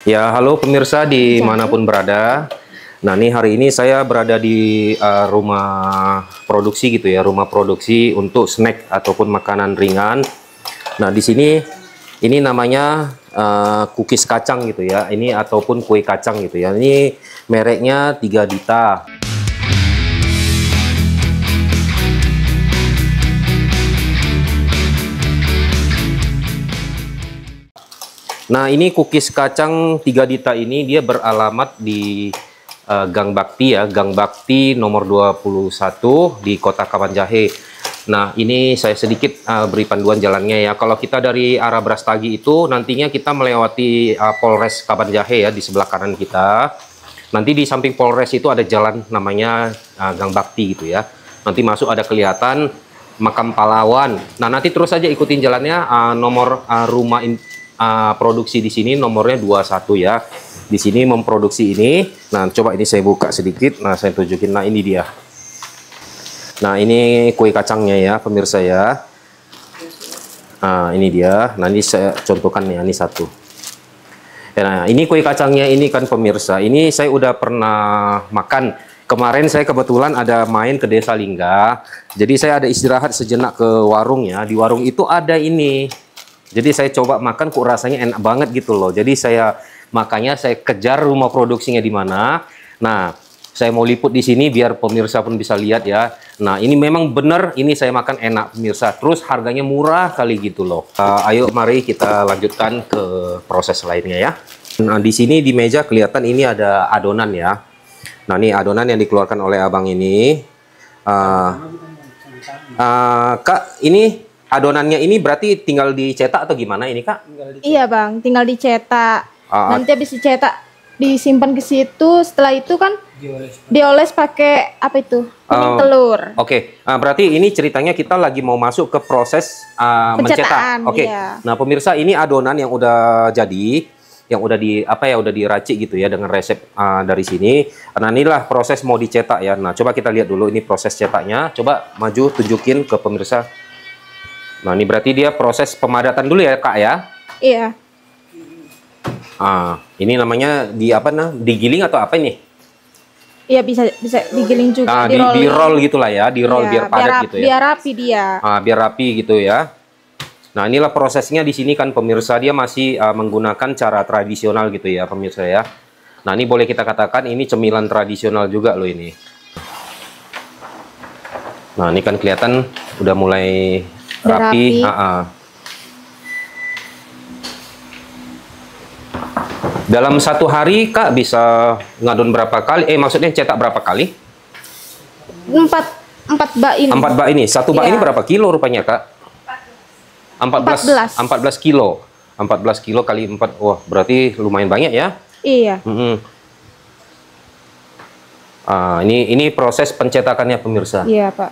Ya, halo pemirsa dimanapun berada. Nah, nih hari ini saya berada di rumah produksi gitu ya, rumah produksi untuk snack ataupun makanan ringan. Nah, di sini ini namanya cookies kacang gitu ya, ini ataupun kue kacang gitu ya. Ini mereknya 3 Dita. Nah, ini cookies kacang 3 Dita ini dia beralamat di Gang Bakti ya, Gang Bakti nomor 21 di Kota Kabanjahe. Nah, ini saya sedikit beri panduan jalannya ya. Kalau kita dari arah Brastagi itu nantinya kita melewati Polres Kabanjahe ya di sebelah kanan kita. Nanti di samping Polres itu ada jalan namanya Gang Bakti gitu ya. Nanti masuk ada kelihatan Makam Pahlawan. Nah, nanti terus saja ikutin jalannya nomor rumah produksi di sini nomornya 21 ya. Di sini memproduksi ini. Nah, coba ini saya buka sedikit. Nah, saya tunjukin. Nah, ini dia. Nah, ini kue kacangnya ya, pemirsa ya. Nah, ini dia. Nah, ini saya contohkan ya, ini satu. Nah, ini kue kacangnya ini kan pemirsa. Ini saya udah pernah makan. Kemarin saya kebetulan ada main ke Desa Lingga. Jadi saya ada istirahat sejenak ke warung ya. Di warung itu ada ini. Jadi saya coba makan kok rasanya enak banget gitu loh. Jadi makanya saya kejar rumah produksinya di mana. Nah, saya mau liput di sini biar pemirsa pun bisa lihat ya. Nah, ini memang benar ini saya makan enak pemirsa. Terus harganya murah kali gitu loh. Ayo mari kita lanjutkan ke proses lainnya ya. Nah, di sini di meja kelihatan ini ada adonan ya. Nah, ini adonan yang dikeluarkan oleh abang ini. Kak, ini adonannya ini berarti tinggal dicetak atau gimana ini Kak? Iya Bang, tinggal dicetak. Nanti habis dicetak disimpan ke situ. Setelah itu kan dioles pakai apa itu? Kuning telur. Oke. Berarti ini ceritanya kita lagi mau masuk ke proses mencetak. Oke. Iya. Nah pemirsa ini adonan yang udah jadi, yang udah udah diracik gitu ya dengan resep dari sini. Nah inilah proses mau dicetak ya. Nah coba kita lihat dulu ini proses cetaknya. Coba maju tunjukin ke pemirsa. Nah, ini berarti dia proses pemadatan dulu ya, Kak ya? Iya. Ini namanya digiling atau apa ini? Iya, bisa digiling juga, di roll gitulah ya, di roll biar padat gitu ya. Biar rapi dia. Biar rapi gitu ya. Nah, inilah prosesnya di sini kan pemirsa dia masih menggunakan cara tradisional gitu ya, pemirsa ya. Nah, ini boleh kita katakan ini cemilan tradisional juga loh ini. Nah, ini kan kelihatan udah mulai rapi. Dalam satu hari Kak bisa ngadon berapa kali? Maksudnya cetak berapa kali? 4 bak ini. 4 bak ini. Satu bak ini berapa kilo rupanya Kak? 14 kilo. 14 kilo kali 4. Wah, berarti lumayan banyak ya? Iya. Ini proses pencetakannya pemirsa. Iya, Pak.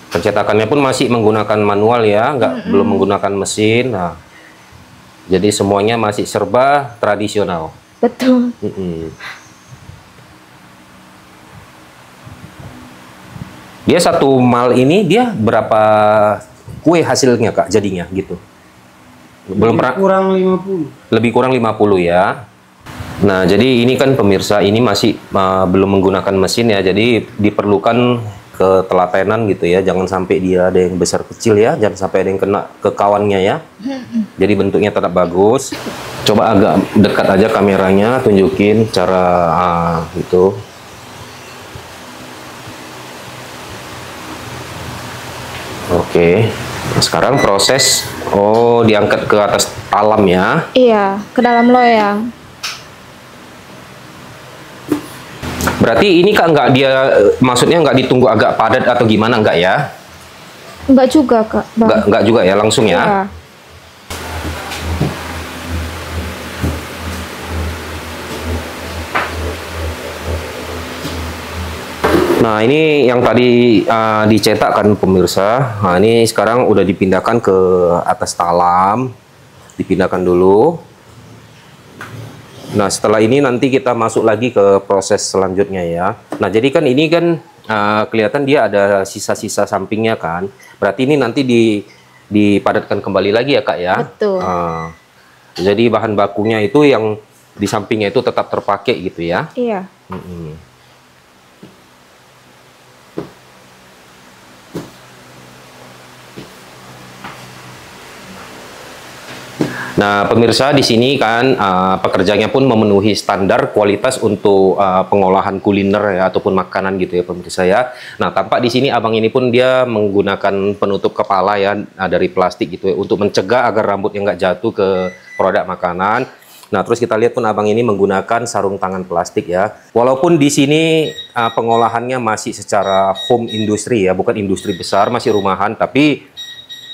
Pencetakannya pun masih menggunakan manual ya, belum menggunakan mesin. Nah, jadi semuanya masih serba tradisional. Betul. Dia satu mal ini dia berapa kue hasilnya Kak jadinya gitu? Belum pernah. Kurang 50. Lebih kurang 50 ya. Nah, jadi ini kan pemirsa ini masih belum menggunakan mesin ya, jadi diperlukan ketelatenan gitu ya, jangan sampai dia ada yang besar kecil ya, jangan sampai ada yang kena ke kawannya ya. Jadi bentuknya tetap bagus. Coba agak dekat aja kameranya, tunjukin cara itu. Oke. Nah, sekarang proses diangkat ke atas talam ya. Iya, ke dalam loyang. Berarti ini Kak maksudnya nggak ditunggu agak padat atau gimana nggak ya? Enggak juga Kak. Nggak juga ya, langsung ya? Iya. Nah ini yang tadi dicetak kan pemirsa. Nah ini sekarang udah dipindahkan ke atas talam. Dipindahkan dulu. Nah setelah ini nanti kita masuk lagi ke proses selanjutnya ya. Nah jadi kan ini kan kelihatan dia ada sisa-sisa sampingnya kan. Berarti ini nanti dipadatkan kembali lagi ya Kak ya. Betul. Jadi bahan bakunya itu yang di sampingnya itu tetap terpakai gitu ya. Iya. Nah, pemirsa di sini kan pekerjanya pun memenuhi standar kualitas untuk pengolahan kuliner ya ataupun makanan gitu ya pemirsa ya. Nah, tampak di sini abang ini pun dia menggunakan penutup kepala ya dari plastik gitu ya untuk mencegah agar rambutnya nggak jatuh ke produk makanan. Nah, terus kita lihat pun abang ini menggunakan sarung tangan plastik ya. Walaupun di sini pengolahannya masih secara home industry ya, bukan industri besar, masih rumahan, tapi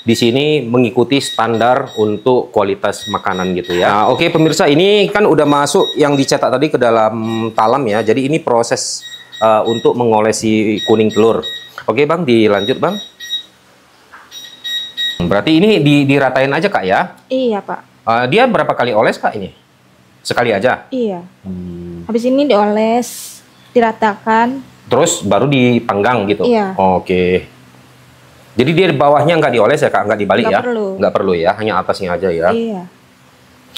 di sini mengikuti standar untuk kualitas makanan gitu ya. Nah, oke pemirsa, ini kan udah masuk yang dicetak tadi ke dalam talam ya. Jadi ini proses untuk mengolesi kuning telur. Oke Bang, dilanjut Bang. Berarti ini diratain aja Kak ya? Iya Pak. Dia berapa kali oles Kak ini? Sekali aja? Iya. Habis ini dioles, diratakan. Terus baru dipanggang gitu? Iya. Oke. Jadi dia di bawahnya nggak dioles ya Kak, nggak dibalik ya? Perlu. Nggak perlu ya, hanya atasnya aja ya? Iya.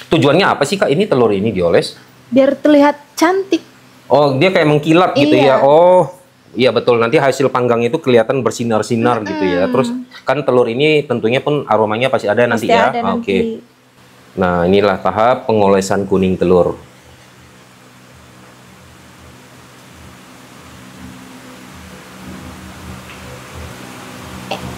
Tujuannya apa sih Kak ini telur ini dioles? Biar terlihat cantik. Oh, dia kayak mengkilap gitu ya? Oh, iya betul. Nanti hasil panggang itu kelihatan bersinar-sinar gitu ya. Terus kan telur ini tentunya pun aromanya pasti ada nanti ya? Oke. Nah, inilah tahap pengolesan kuning telur.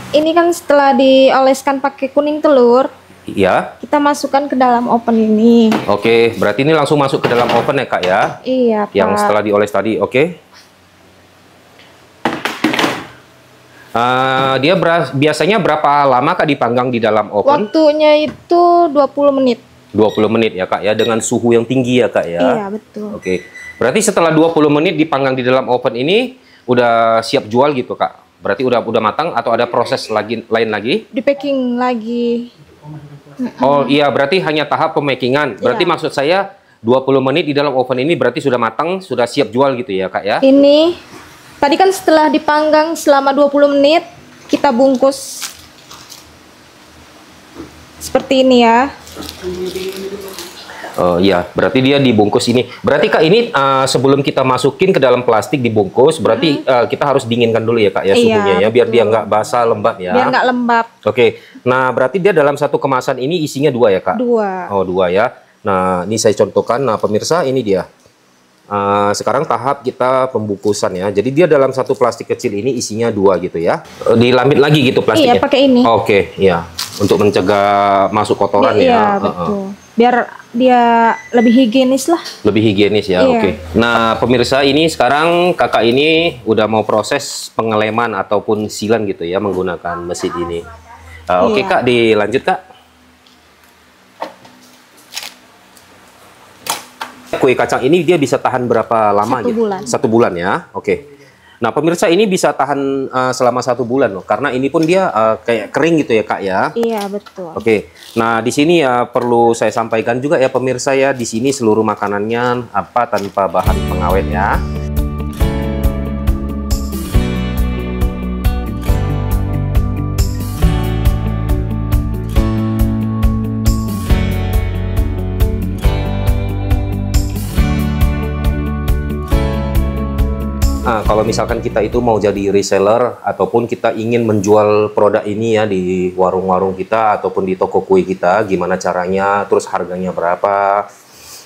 Ini kan setelah dioleskan pakai kuning telur, iya. Kita masukkan ke dalam oven ini. Oke, berarti ini langsung masuk ke dalam oven ya Kak ya? Iya Pak. Yang setelah dioles tadi, oke. Dia biasanya berapa lama Kak dipanggang di dalam oven? Waktunya itu 20 menit. 20 menit ya Kak ya, dengan suhu yang tinggi ya Kak ya? Iya betul. Oke, berarti setelah 20 menit dipanggang di dalam oven ini udah siap jual gitu Kak? Berarti udah matang atau ada proses lain lagi? Di packing lagi. Oh iya, berarti hanya tahap pemakingan. Berarti maksud saya 20 menit di dalam oven ini berarti sudah matang, sudah siap jual gitu ya Kak ya? Ini tadi kan setelah dipanggang selama 20 menit kita bungkus seperti ini ya. Oh iya, berarti dia dibungkus ini. Berarti Kak ini sebelum kita masukin ke dalam plastik dibungkus, berarti kita harus dinginkan dulu ya Kak ya suhunya ya, biar dia nggak basah lembab ya. Biar nggak lembab. Oke, nah berarti dia dalam satu kemasan ini isinya 2 ya Kak? 2. Oh 2 ya. Nah ini saya contohkan. Nah pemirsa ini dia. Sekarang tahap kita pembungkusan ya. Jadi dia dalam satu plastik kecil ini isinya 2 gitu ya. Dilamit lagi gitu plastiknya? Iya pakai ini. Oke, ya. Untuk mencegah masuk kotoran ya. Iya betul. Biar dia lebih higienis lah. Lebih higienis ya, oke. Nah, pemirsa ini sekarang kakak ini udah mau proses pengeleman ataupun silan gitu ya menggunakan mesin ini. Oke Kak, dilanjut Kak. Kue kacang ini dia bisa tahan berapa lama? 1 bulan. 1 bulan ya, oke. Nah pemirsa ini bisa tahan selama 1 bulan loh, karena ini pun dia kayak kering gitu ya Kak ya. Iya betul. Oke, nah di sini ya perlu saya sampaikan juga ya pemirsa ya, di sini seluruh makanannya tanpa bahan pengawet ya. Nah, kalau misalkan kita itu mau jadi reseller ataupun kita ingin menjual produk ini ya di warung-warung kita ataupun di toko kue kita, gimana caranya, terus harganya berapa,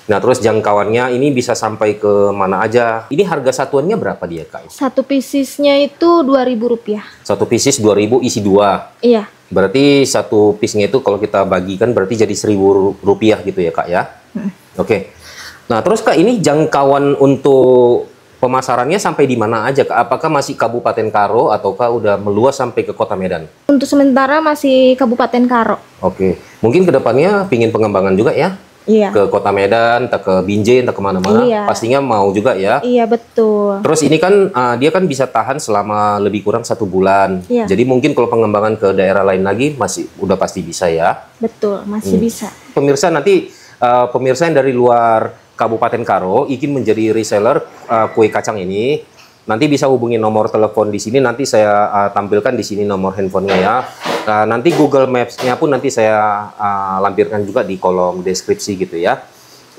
nah terus jangkauannya ini bisa sampai ke mana aja. Ini harga satuannya berapa dia Kak? Satu piecesnya itu Rp2.000. Satu pieces 2.000 isi 2. Iya. Berarti satu piece-nya itu kalau kita bagikan berarti jadi Rp1.000 gitu ya Kak ya? Oke. Nah terus Kak ini jangkauan untuk pemasarannya sampai di mana aja Kak? Apakah masih Kabupaten Karo ataukah udah meluas sampai ke Kota Medan? Untuk sementara masih Kabupaten Karo. Oke, mungkin kedepannya pingin pengembangan juga ya? Iya. Ke Kota Medan, entah ke Binjai, entah kemana-mana. Iya. Pastinya mau juga ya? Iya betul. Terus ini kan dia kan bisa tahan selama lebih kurang 1 bulan. Iya. Jadi mungkin kalau pengembangan ke daerah lain lagi masih udah pasti bisa ya? Betul, masih bisa. Pemirsa nanti pemirsa yang dari luar Kabupaten Karo ingin menjadi reseller kue kacang ini, nanti bisa hubungi nomor telepon di sini. Nanti saya tampilkan di sini nomor handphonenya ya. Nah, nanti Google Maps-nya pun nanti saya lampirkan juga di kolom deskripsi gitu ya.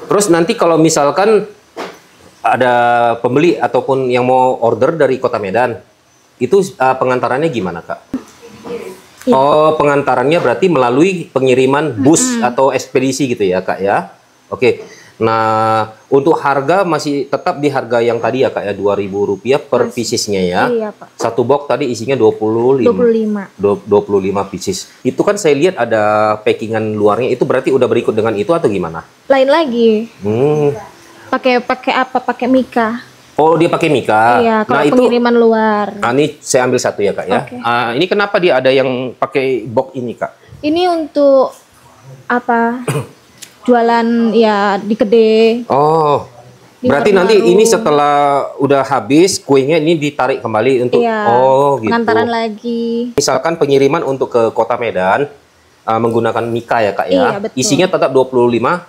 Terus nanti kalau misalkan ada pembeli ataupun yang mau order dari Kota Medan, itu pengantarannya gimana, Kak? Ya. Oh, pengantarannya berarti melalui pengiriman bus atau ekspedisi gitu ya, Kak ya? Oke. Nah, untuk harga masih tetap di harga yang tadi ya, Kak ya, Rp2.000 per piecesnya ya. Iya, Pak. Satu box tadi isinya 25 pieces. Itu kan saya lihat ada packingan luarnya, itu berarti udah berikut dengan itu atau gimana? Lain lagi. Hmm. Pakai apa? Pakai Mika. Oh, dia pakai Mika. Iya, kalau nah, pengiriman luar. Ini saya ambil satu ya, Kak ya. Oke. Ini kenapa dia ada yang pakai box ini, Kak? Ini untuk apa? Jualan ya di kedai. Oh. Di Berarti warung nanti baru. ini setelah udah habis kuenya ini ditarik kembali untuk Iya, oh gitu. pengantaran lagi. Misalkan pengiriman untuk ke Kota Medan menggunakan Mika ya, Kak ya. Iya, betul. Isinya tetap 25.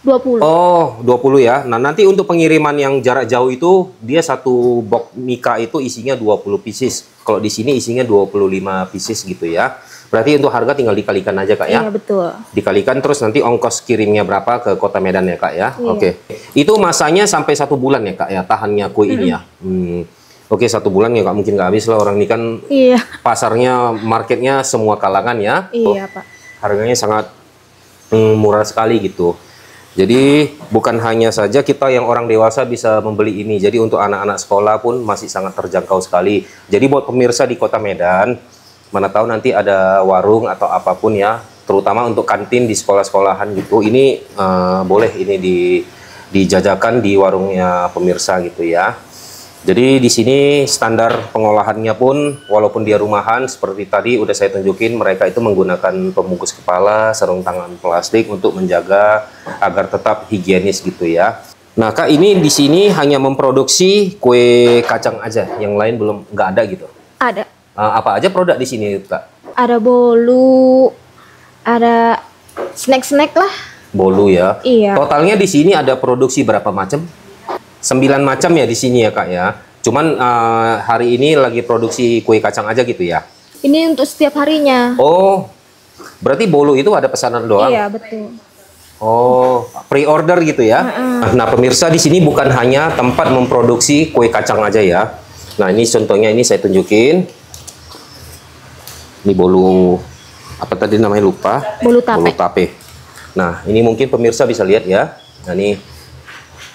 20. Oh, 20 ya. Nah, nanti untuk pengiriman yang jarak jauh itu dia satu box Mika itu isinya 20 pieces. Kalau di sini isinya 25 pieces gitu ya. Berarti untuk harga tinggal dikalikan aja, Kak ya. Iya, betul. Dikalikan terus nanti ongkos kirimnya berapa ke Kota Medan ya, Kak ya. Iya. Oke. Itu masanya sampai 1 bulan ya, Kak ya, tahannya kue ini ya. Oke, 1 bulan ya, Kak, mungkin nggak habis lah, orang ini kan Iya. pasarnya, marketnya semua kalangan ya. Iya, Pak. Harganya sangat murah sekali gitu. Jadi bukan hanya saja kita yang orang dewasa bisa membeli ini. Jadi untuk anak-anak sekolah pun masih sangat terjangkau sekali. Jadi buat pemirsa di Kota Medan, mana tahu nanti ada warung atau apapun ya, terutama untuk kantin di sekolah-sekolahan gitu. Ini boleh ini dijajakan di warungnya pemirsa gitu ya. Jadi di sini standar pengolahannya pun walaupun dia rumahan seperti tadi udah saya tunjukin, mereka itu menggunakan pembungkus kepala, sarung tangan plastik untuk menjaga agar tetap higienis gitu ya. Nah, Kak, ini di sini hanya memproduksi kue kacang aja, yang lain belum nggak ada gitu. Ada. Apa aja produk di sini, Kak? Ada bolu, ada snack-snack lah. Bolu ya. Iya. Totalnya di sini ada produksi berapa macam? 9 macam ya di sini ya, Kak ya. Cuman hari ini lagi produksi kue kacang aja gitu ya. Ini untuk setiap harinya. Oh, berarti bolu itu ada pesanan doang? Iya, betul. Oh, pre-order gitu ya. Nah, pemirsa di sini bukan hanya tempat memproduksi kue kacang aja ya. Nah, ini contohnya ini saya tunjukin. Ini bolu apa tadi namanya lupa? Bolu tape. Bolu tape. Nah, ini mungkin pemirsa bisa lihat ya. Nah,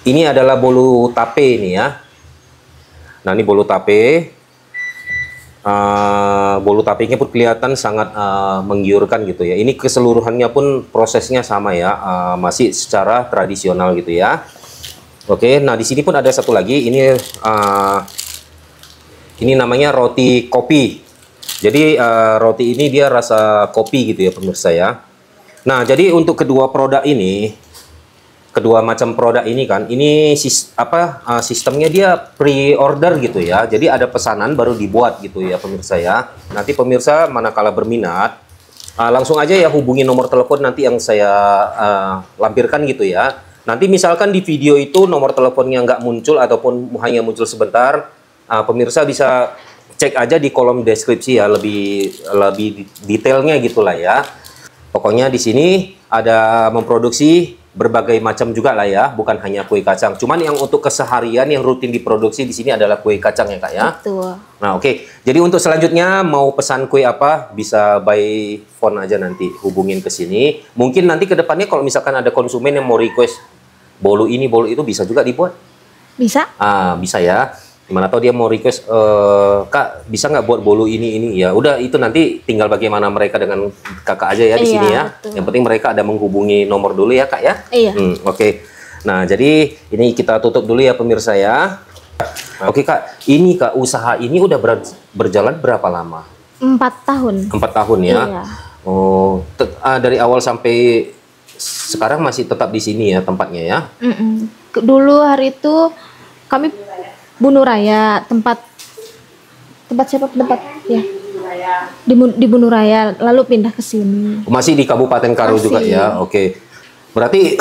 ini adalah bolu tape ini ya. Nah, ini bolu tape. Bolu tapenya pun kelihatan sangat menggiurkan gitu ya. Ini keseluruhannya pun prosesnya sama ya, masih secara tradisional gitu ya. Oke, nah di sini pun ada satu lagi. Ini namanya roti kopi. Jadi roti ini dia rasa kopi gitu ya pemirsa ya. Nah, jadi untuk kedua produk ini, kedua macam produk ini kan, ini sistemnya dia pre-order gitu ya. Jadi ada pesanan baru dibuat gitu ya pemirsa ya. Nanti pemirsa manakala berminat, langsung aja ya hubungi nomor telepon nanti yang saya lampirkan gitu ya. Nanti misalkan di video itu nomor teleponnya nggak muncul ataupun hanya muncul sebentar, pemirsa bisa cek aja di kolom deskripsi ya, lebih detailnya gitulah ya. Pokoknya di sini ada memproduksi berbagai macam juga lah ya, bukan hanya kue kacang. Cuman yang untuk keseharian yang rutin diproduksi di sini adalah kue kacang ya, Kak ya. Betul. Nah, oke. Jadi untuk selanjutnya mau pesan kue apa bisa by phone aja nanti hubungin ke sini. Mungkin nanti ke depannya kalau misalkan ada konsumen yang mau request bolu ini, bolu itu bisa juga dibuat. Bisa? Bisa ya. Gimana tahu dia mau request, Kak, bisa nggak buat bolu ini? Ya udah, itu nanti tinggal bagaimana mereka dengan kakak aja ya di sini ya. Betul. Yang penting mereka ada menghubungi nomor dulu ya, Kak ya. Iya. Oke. Nah, jadi ini kita tutup dulu ya pemirsa ya. Oke, Kak, ini Kak, usaha ini udah berjalan berapa lama? 4 tahun. 4 tahun ya. Iya. Oh, dari awal sampai sekarang masih tetap di sini ya tempatnya ya. Dulu hari itu kami Bunuh Raya, tempat siapa ya di Bunuh Raya, lalu pindah ke sini. Masih di Kabupaten Karo juga ya. Oke. Berarti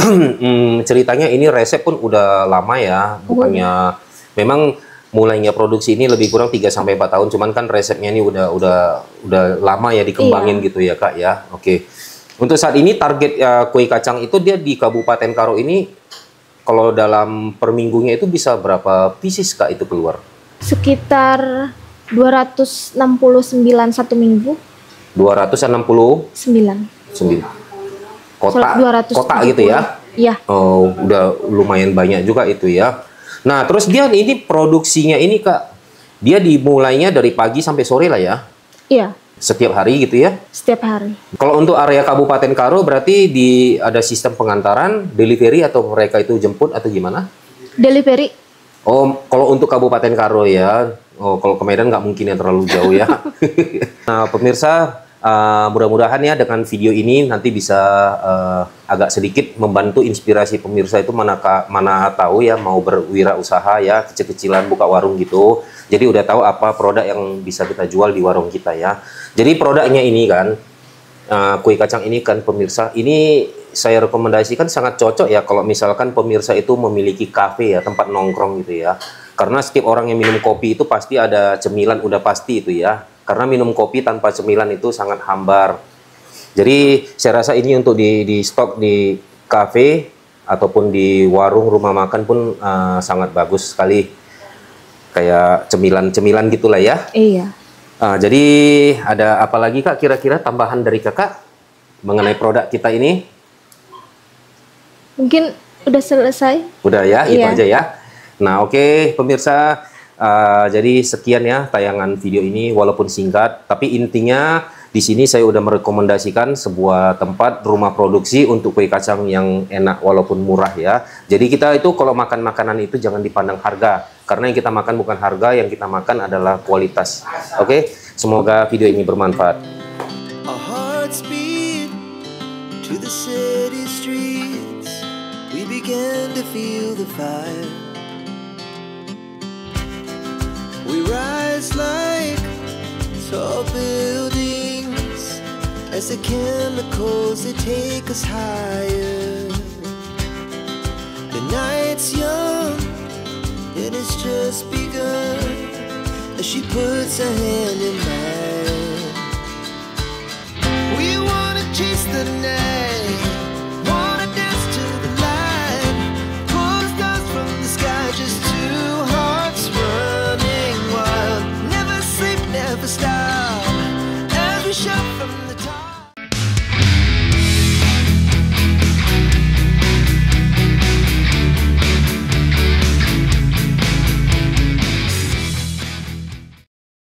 ceritanya ini resep pun udah lama ya, bukannya memang mulainya produksi ini lebih kurang 3 sampai 4 tahun, cuman kan resepnya ini udah lama ya dikembangin gitu ya Kak ya. Oke. Untuk saat ini target kue kacang itu dia di Kabupaten Karo ini kalau dalam per minggunya itu bisa berapa pieces Kak itu keluar? Sekitar 269 satu minggu. 269 kotak 270. gitu ya? Iya. Oh, udah lumayan banyak juga itu ya. Nah, terus dia ini produksinya ini Kak, dia dimulainya dari pagi sampai sore lah ya? Iya. Setiap hari gitu ya? Setiap hari. Kalau untuk area Kabupaten Karo berarti ada sistem pengantaran, delivery atau mereka itu jemput atau gimana? Delivery. Oh, kalau untuk Kabupaten Karo ya. Oh, kalau ke Medan nggak mungkin ya, terlalu jauh ya. Nah, pemirsa, mudah-mudahan ya dengan video ini nanti bisa agak sedikit membantu inspirasi pemirsa itu mana tahu ya mau berwirausaha ya, kecil-kecilan buka warung gitu. Jadi udah tahu apa produk yang bisa kita jual di warung kita ya. Jadi produknya ini kan, kue kacang ini kan pemirsa, ini saya rekomendasikan sangat cocok ya kalau misalkan pemirsa itu memiliki kafe ya, tempat nongkrong gitu ya. Karena setiap orang yang minum kopi itu pasti ada cemilan, udah pasti itu ya. Karena minum kopi tanpa cemilan itu sangat hambar. Jadi saya rasa ini untuk di stok di kafe ataupun di warung rumah makan pun sangat bagus sekali. Kayak cemilan-cemilan gitulah ya. Iya. Jadi ada apa lagi Kak kira-kira tambahan dari Kakak mengenai produk kita ini? Mungkin udah selesai. Udah ya, itu Iya. aja ya. Nah oke, pemirsa. Jadi sekian ya tayangan video ini walaupun singkat, tapi intinya di sini saya udah merekomendasikan sebuah tempat rumah produksi untuk kue kacang yang enak walaupun murah ya. Jadi kita itu kalau makan makanan itu jangan dipandang harga, karena yang kita makan bukan harga, yang kita makan adalah kualitas. Oke, semoga video ini bermanfaat. Our hearts beat to the city streets. We began to feel the fire. We rise like tall buildings as the chemicals they take us higher. The night's young and it's just begun as she puts her hand in mine. We wanna chase the night, wanna dance to the light, pull the stars from the sky, just two hearts running wild. Never sleep, never stop, as we shout from the